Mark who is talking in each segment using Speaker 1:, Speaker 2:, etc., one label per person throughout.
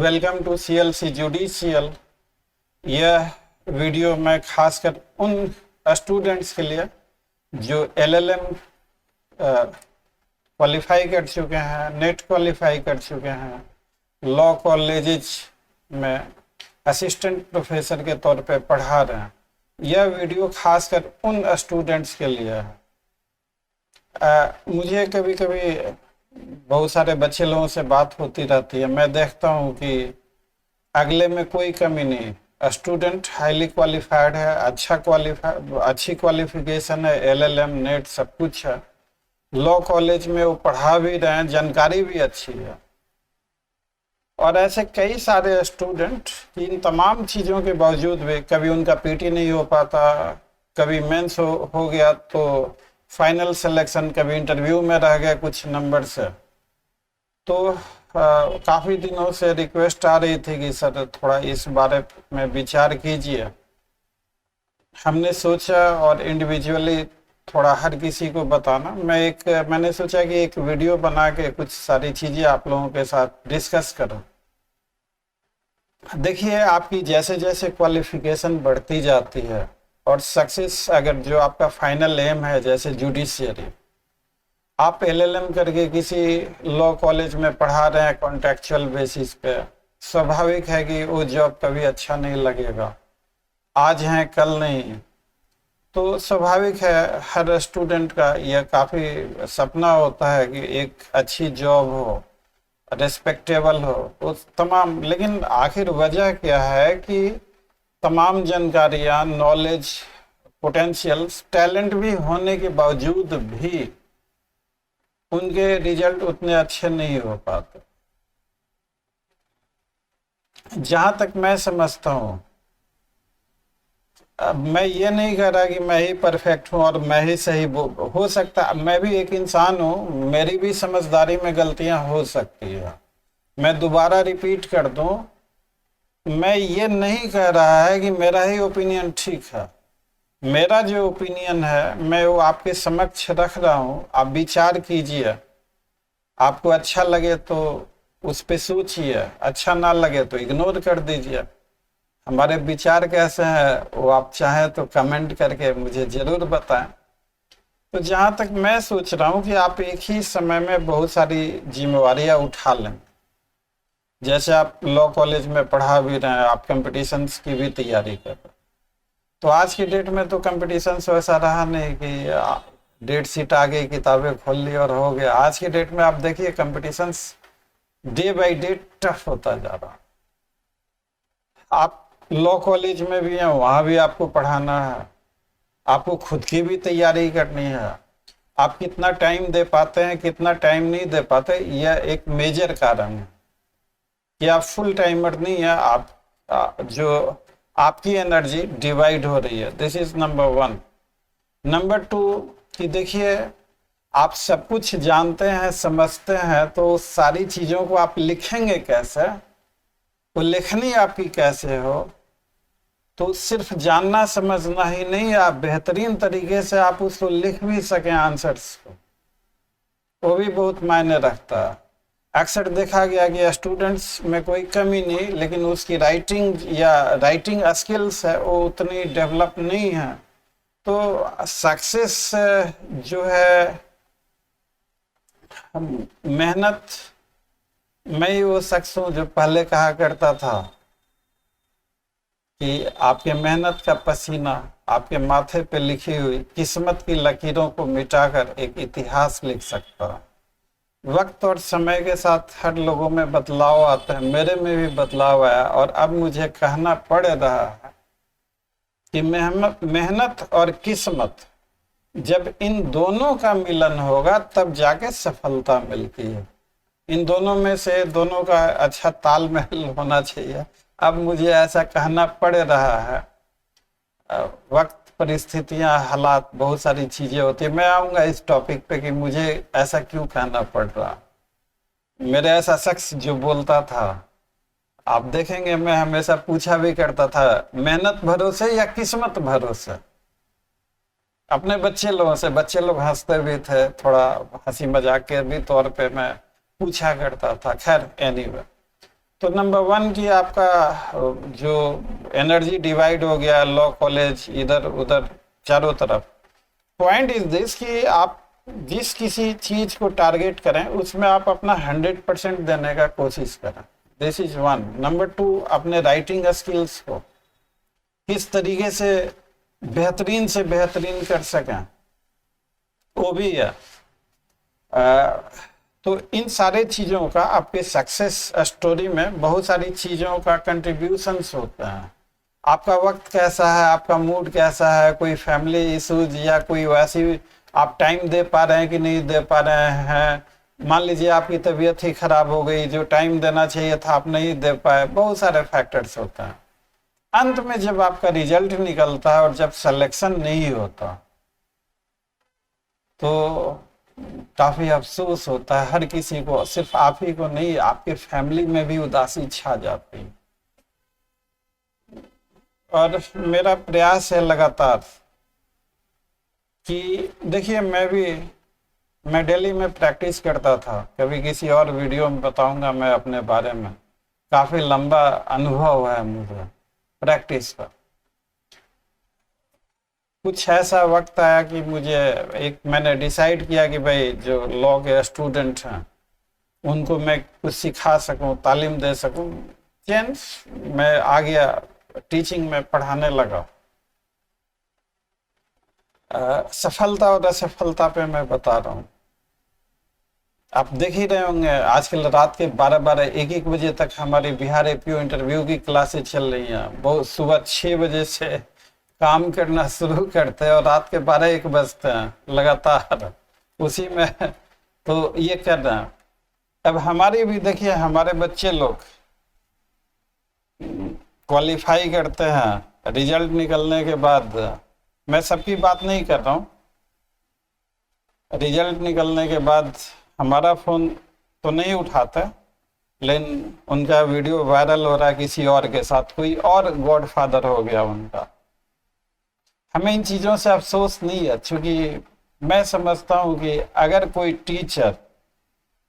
Speaker 1: Welcome to CLC judicial. यह video मैं खासकर उन स्टूडेंट्स के लिए जो LLM क्वालिफाई कर चुके हैं, नेट क्वालिफाई कर चुके हैं, लॉ कॉलेजेस में असिस्टेंट प्रोफेसर के तौर पे पढ़ा रहे हैं। यह वीडियो खासकर उन स्टूडेंट्स के लिए है। मुझे कभी कभी बहुत सारे बच्चे लोगों से बात होती रहती है। मैं देखता हूँ कि अगले में कोई कमी नहीं, स्टूडेंट हाईली क्वालिफाइड है, अच्छी क्वालिफिकेशन है, LLM नेट सब कुछ है, लॉ कॉलेज में वो पढ़ा भी रहे हैं, जानकारी भी अच्छी है। और ऐसे कई सारे स्टूडेंट इन तमाम चीज़ों के बावजूद भी कभी उनका PT नहीं हो पाता, कभी मेंस हो गया तो फाइनल सिलेक्शन, कभी इंटरव्यू में रह गया कुछ नंबर से। तो काफ़ी दिनों से रिक्वेस्ट आ रही थी कि सर थोड़ा इस बारे में विचार कीजिए। हमने सोचा और इंडिविजुअली थोड़ा हर किसी को बताना, मैंने सोचा कि एक वीडियो बना के कुछ सारी चीज़ें आप लोगों के साथ डिस्कस करूं। देखिए, आपकी जैसे जैसे क्वालिफिकेशन बढ़ती जाती है और सक्सेस, अगर जो आपका फाइनल एम है जैसे जुडिशियरी, आप LLM करके किसी लॉ कॉलेज में पढ़ा रहे हैं कॉन्ट्रैक्चुअल बेसिस पे, स्वाभाविक है कि वो जॉब कभी अच्छा नहीं लगेगा, आज है कल नहीं। तो स्वाभाविक है हर स्टूडेंट का यह काफ़ी सपना होता है कि एक अच्छी जॉब हो, रेस्पेक्टेबल हो, तो तमाम। लेकिन आखिर वजह क्या है कि तमाम जानकारियाँ, नॉलेज, पोटेंशियल्स, टैलेंट भी होने के बावजूद भी उनके रिजल्ट उतने अच्छे नहीं हो पाते। जहाँ तक मैं समझता हूँ, अब मैं ये नहीं कह रहा कि मैं ही परफेक्ट हूँ और मैं ही सही, हो सकता मैं भी एक इंसान हूँ, मेरी भी समझदारी में गलतियाँ हो सकती है। मैं दोबारा रिपीट कर दूँ, मैं ये नहीं कह रहा है कि मेरा ही ओपिनियन ठीक है। मेरा जो ओपिनियन है मैं वो आपके समक्ष रख रहा हूँ, आप विचार कीजिए। आपको अच्छा लगे तो उस पे सोचिए, अच्छा ना लगे तो इग्नोर कर दीजिए। हमारे विचार कैसे हैं वो आप चाहें तो कमेंट करके मुझे ज़रूर बताएं। तो जहाँ तक मैं सोच रहा हूँ कि आप एक ही समय में बहुत सारी जिम्मेवारियाँ उठा लें। जैसे आप लॉ कॉलेज में पढ़ा भी रहे हैं, आप कंपटीशंस की भी तैयारी कर रहे हैं। तो आज की डेट में तो कंपटीशंस वैसा रहा नहीं कि डेट शीट आ गई, किताबें खोल ली और हो गया। आज की डेट में आप देखिए competitions day by day tough होता जा रहा। आप लॉ कॉलेज में भी हैं, वहाँ भी आपको पढ़ाना है, आपको खुद की भी तैयारी करनी है। आप कितना टाइम दे पाते हैं, कितना टाइम नहीं दे पाते, यह एक मेजर कारण है कि आप फुल टाइमर नहीं है। आप जो आपकी एनर्जी डिवाइड हो रही है, दिस इज नंबर 1। नंबर 2 कि देखिए, आप सब कुछ जानते हैं, समझते हैं, तो सारी चीज़ों को आप लिखेंगे कैसे, तो लिखनी आपकी कैसे हो। तो सिर्फ जानना समझना ही नहीं, आप बेहतरीन तरीके से आप उसको लिख भी सकें आंसर्स को, वो भी बहुत मायने रखता है। अक्सर देखा गया कि स्टूडेंट्स में कोई कमी नहीं, लेकिन उसकी राइटिंग स्किल्स है वो उतनी डेवलप नहीं है। तो सक्सेस जो है मेहनत, मैं ही वो शख्स हूँ जो पहले कहा करता था कि आपके मेहनत का पसीना आपके माथे पे लिखी हुई किस्मत की लकीरों को मिटाकर एक इतिहास लिख सकता है। वक्त और समय के साथ हर लोगों में बदलाव आते हैं, मेरे में भी बदलाव आया और अब मुझे कहना पड़ रहा है कि मेहनत और किस्मत, जब इन दोनों का मिलन होगा तब जाके सफलता मिलती है। इन दोनों में से दोनों का अच्छा तालमेल होना चाहिए। अब मुझे ऐसा कहना पड़ रहा है, वक्त, परिस्थितियां, हालात, बहुत सारी चीजें होती है। मैं आऊँगा इस टॉपिक पे कि मुझे ऐसा क्यों कहना पड़ रहा। मेरे ऐसा शख्स जो बोलता था, आप देखेंगे मैं हमेशा पूछा भी करता था, मेहनत भरोसे या किस्मत भरोसे। अपने बच्चे लोगों से, बच्चे लोग हंसते भी थे, थोड़ा हंसी मजाक के भी तौर पे मैं पूछा करता था। खैर एनीवे, तो नंबर 1 की आपका जो एनर्जी डिवाइड हो गया, लॉ कॉलेज इधर उधर चारों तरफ। पॉइंट इज दिस कि आप जिस किसी चीज को टारगेट करें उसमें आप अपना 100% देने का कोशिश करें। This is 1। नंबर 2, अपने राइटिंग स्किल्स को किस तरीके से बेहतरीन से बेहतरीन कर सकें वो भी है। तो इन सारे चीज़ों का आपके सक्सेस स्टोरी में बहुत सारी चीज़ों का कंट्रीब्यूशंस होता है। आपका वक्त कैसा है, आपका मूड कैसा है, कोई फैमिली इश्यूज या कोई वैसी आप टाइम दे पा रहे हैं कि नहीं दे पा रहे हैं। मान लीजिए आपकी तबीयत ही खराब हो गई, जो टाइम देना चाहिए था आप नहीं दे पाए, बहुत सारे फैक्टर्स होते हैं। अंत में जब आपका रिजल्ट निकलता है और जब सिलेक्शन नहीं होता तो काफी अफसोस होता है हर किसी को, सिर्फ आप ही को नहीं, आपके फैमिली में भी उदासी छा जाती है। और मेरा प्रयास है लगातार कि देखिए मैं दिल्ली में प्रैक्टिस करता था, कभी किसी और वीडियो में बताऊंगा मैं अपने बारे में। काफी लंबा अनुभव है मुझे प्रैक्टिस का। कुछ ऐसा वक्त आया कि मैंने डिसाइड किया कि भाई जो लॉ के स्टूडेंट हैं उनको मैं कुछ सिखा सकूं, तालीम दे सकूं। मैं आ गया टीचिंग में, पढ़ाने लगा। सफलता और असफलता पे मैं बता रहा हूँ। आप देख ही रहे होंगे आजकल रात के 12-12 1-1 बजे तक हमारी बिहार एपीओ इंटरव्यू की क्लासेस चल रही हैं। बहुत सुबह 6 बजे से काम करना शुरू करते हैं और रात के 12-1 बजते हैं लगातार उसी में तो ये कर रहे हैं। अब हमारी भी देखिए, हमारे बच्चे लोग क्वालिफाई करते हैं, रिजल्ट निकलने के बाद, मैं सबकी बात नहीं कर रहा हूँ, रिजल्ट निकलने के बाद हमारा फ़ोन तो नहीं उठाता, लेकिन उनका वीडियो वायरल हो रहा है किसी और के साथ, कोई और गॉडफादर हो गया उनका। हमें इन चीज़ों से अफसोस नहीं है, क्योंकि मैं समझता हूँ कि अगर कोई टीचर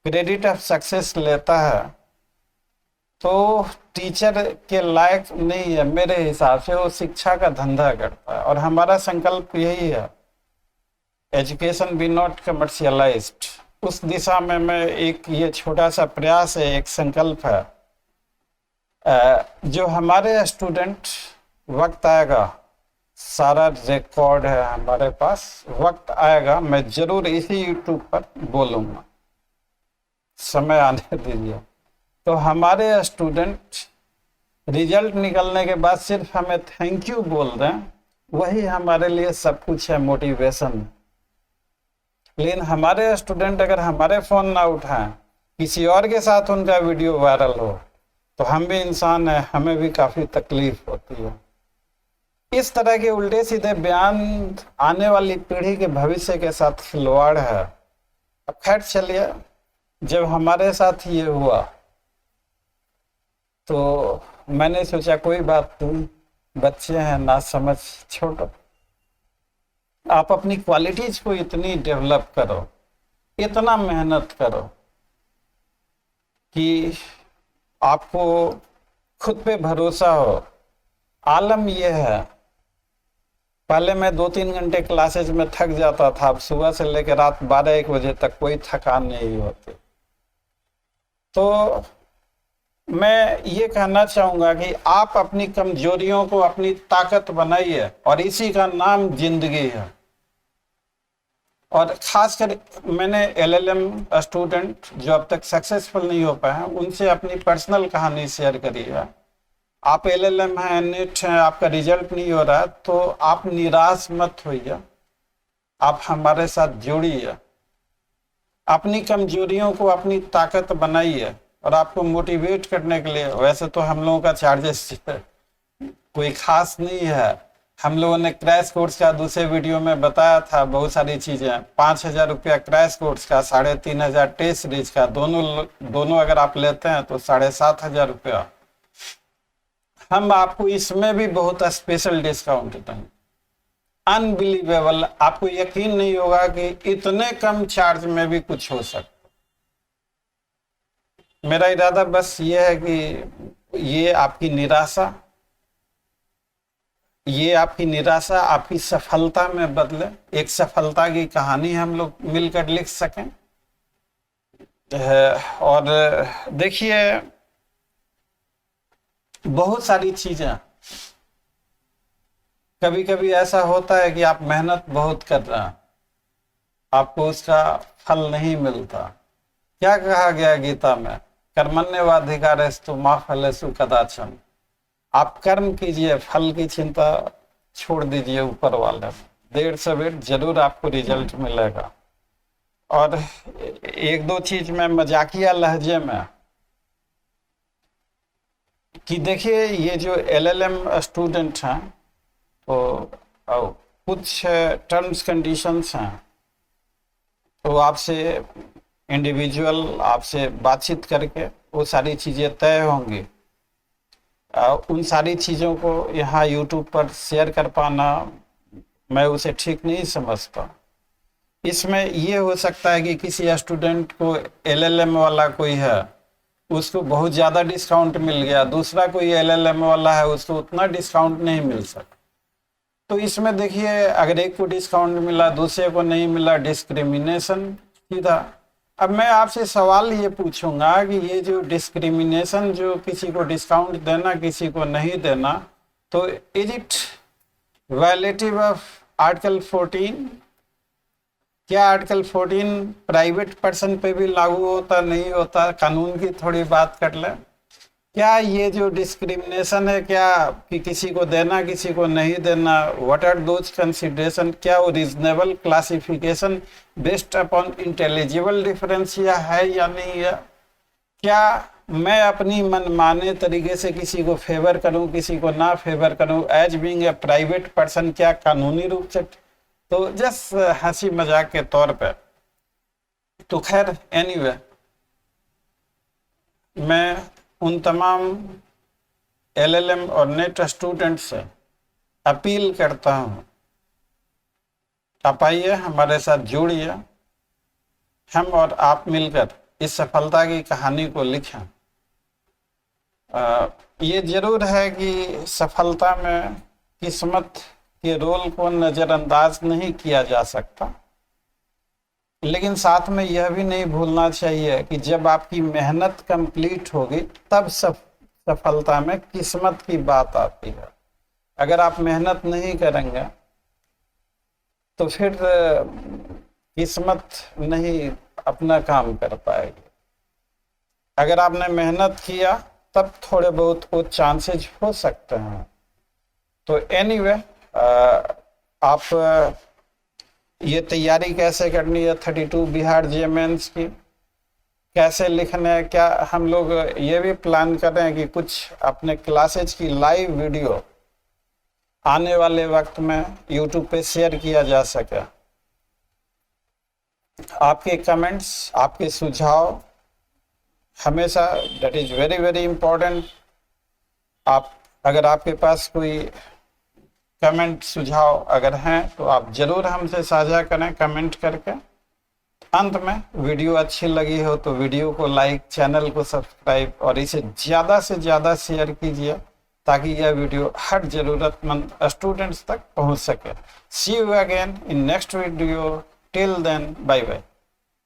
Speaker 1: क्रेडिट ऑफ सक्सेस लेता है तो टीचर के लायक नहीं है मेरे हिसाब से, वो शिक्षा का धंधा करता है। और हमारा संकल्प यही है, एजुकेशन बी नॉट कमर्शियलाइज्ड। उस दिशा में मैं ये छोटा सा प्रयास है, एक संकल्प है। जो हमारे स्टूडेंट, वक्त आएगा, सारा रिकॉर्ड है हमारे पास, वक्त आएगा मैं जरूर इसी यूट्यूब पर बोलूँगा, समय आने दीजिए। तो हमारे स्टूडेंट रिजल्ट निकलने के बाद सिर्फ हमें थैंक यू बोल दें, वही हमारे लिए सब कुछ है, मोटिवेशन। लेकिन हमारे स्टूडेंट अगर हमारे फ़ोन ना उठाएं, किसी और के साथ उनका वीडियो वायरल हो, तो हम भी इंसान हैं, हमें भी काफ़ी तकलीफ होती है। इस तरह के उल्टे सीधे बयान आने वाली पीढ़ी के भविष्य के साथ खिलवाड़ है। अब खैर चलिए, जब हमारे साथ ये हुआ तो मैंने सोचा कोई बात नहीं, बच्चे हैं ना समझ, छोड़ो। आप अपनी क्वालिटीज को इतनी डेवलप करो, इतना मेहनत करो कि आपको खुद पे भरोसा हो। आलम यह है, पहले मैं 2-3 घंटे क्लासेज में थक जाता था, अब सुबह से लेकर रात 12-1 बजे तक कोई थकान नहीं होती। तो मैं ये कहना चाहूँगा कि आप अपनी कमजोरियों को अपनी ताकत बनाइए, और इसी का नाम जिंदगी है। और खासकर मैंने LLM स्टूडेंट जो अब तक सक्सेसफुल नहीं हो पाए हैं, उनसे अपनी पर्सनल कहानी शेयर करी है। आप LLM हैं, नीट हैं, आपका रिजल्ट नहीं हो रहा, तो आप निराश मत होइए, आप हमारे साथ जुड़िए, अपनी कमजोरियों को अपनी ताकत बनाइए। और आपको मोटिवेट करने के लिए, वैसे तो हम लोगों का चार्जेस कोई खास नहीं है, हम लोगों ने क्रैश कोर्स का दूसरे वीडियो में बताया था बहुत सारी चीज़ें। 5,000 रुपया क्रैश कोर्स का, 3,500 टेस्ट सीरीज का, दोनों अगर आप लेते हैं तो 7,500 रुपया। हम आपको इसमें भी बहुत स्पेशल डिस्काउंट देंगे, अनबिलीवेबल। आपको यकीन नहीं होगा कि इतने कम चार्ज में भी कुछ हो सकता। मेरा इरादा बस ये है कि ये आपकी निराशा आपकी सफलता में बदले, एक सफलता की कहानी हम लोग मिलकर लिख सकें। और देखिए, बहुत सारी चीजें, कभी कभी ऐसा होता है कि आप मेहनत बहुत कर रहे हैं, आपको उसका फल नहीं मिलता। क्या कहा गया गीता में? कर्मण्येवाधिकारस्तु मा फलेषु कदाचन। आप कर्म कीजिए, फल की चिंता छोड़ दीजिए ऊपर वाले, देर सवेर जरूर आपको रिजल्ट मिलेगा। और एक दो चीज में मजाकिया लहजे में कि देखिए, ये जो एलएलएम स्टूडेंट हैं तो कुछ टर्म्स कंडीशंस हैं, तो आपसे इंडिविजुअल आपसे बातचीत करके वो सारी चीज़ें तय होंगी। उन सारी चीज़ों को यहाँ यूट्यूब पर शेयर कर पाना मैं उसे ठीक नहीं समझता। इसमें ये हो सकता है कि किसी स्टूडेंट को एलएलएम वाला कोई है, उसको बहुत ज़्यादा डिस्काउंट मिल गया, दूसरा कोई एलएलएम वाला है उसको उतना डिस्काउंट नहीं मिल सकता। तो इसमें देखिए, अगर एक को डिस्काउंट मिला दूसरे को नहीं मिला, डिस्क्रिमिनेशन सीधा। अब मैं आपसे सवाल ये पूछूंगा कि ये जो डिस्क्रिमिनेशन, जो किसी को डिस्काउंट देना किसी को नहीं देना, तो is it violative of article 14? क्या आर्टिकल 14 प्राइवेट पर्सन पे भी लागू होता नहीं होता? कानून की थोड़ी बात कर लें। क्या ये जो डिस्क्रिमिनेशन है, क्या कि किसी को देना किसी को नहीं देना, व्हाट आर दोज कंसिडरेशन? क्या वो reasonable classification based upon intelligible difference या है या नहीं है? क्या मैं अपनी मनमाने तरीके से किसी को फेवर करूं किसी को ना फेवर करूं as being a private person, क्या कानूनी रूप से? तो जस्ट हंसी मजाक के तौर पे। तो खैर एनीवे, मैं उन तमाम एलएलएम और नेट स्टूडेंट से अपील करता हूं, आप आइए हमारे साथ जुड़िए, हम और आप मिलकर इस सफलता की कहानी को लिखें। ये जरूर है कि सफलता में किस्मत के रोल को नज़रअंदाज नहीं किया जा सकता, लेकिन साथ में यह भी नहीं भूलना चाहिए कि जब आपकी मेहनत कंप्लीट होगी तब सफलता में किस्मत की बात आती है। अगर आप मेहनत नहीं करेंगे तो फिर किस्मत नहीं अपना काम कर पाएगी। अगर आपने मेहनत किया तब थोड़े बहुत वो चांसेस हो सकते हैं। तो एनीवे, आप ये तैयारी कैसे करनी है 32 बिहार जेमेंस की, कैसे लिखना है, क्या हम लोग ये भी प्लान कर रहे हैं कि कुछ अपने क्लासेज की लाइव वीडियो आने वाले वक्त में यूट्यूब पे शेयर किया जा सके। आपके कमेंट्स, आपके सुझाव हमेशा, that is very very important. अगर आपके पास कोई कमेंट सुझाव अगर हैं तो आप जरूर हमसे साझा करें कमेंट करके। अंत में, वीडियो अच्छी लगी हो तो वीडियो को लाइक, चैनल को सब्सक्राइब और इसे ज़्यादा से ज़्यादा शेयर कीजिए ताकि यह वीडियो हर ज़रूरतमंद स्टूडेंट्स तक पहुंच सके। See you again in next video, till then bye bye.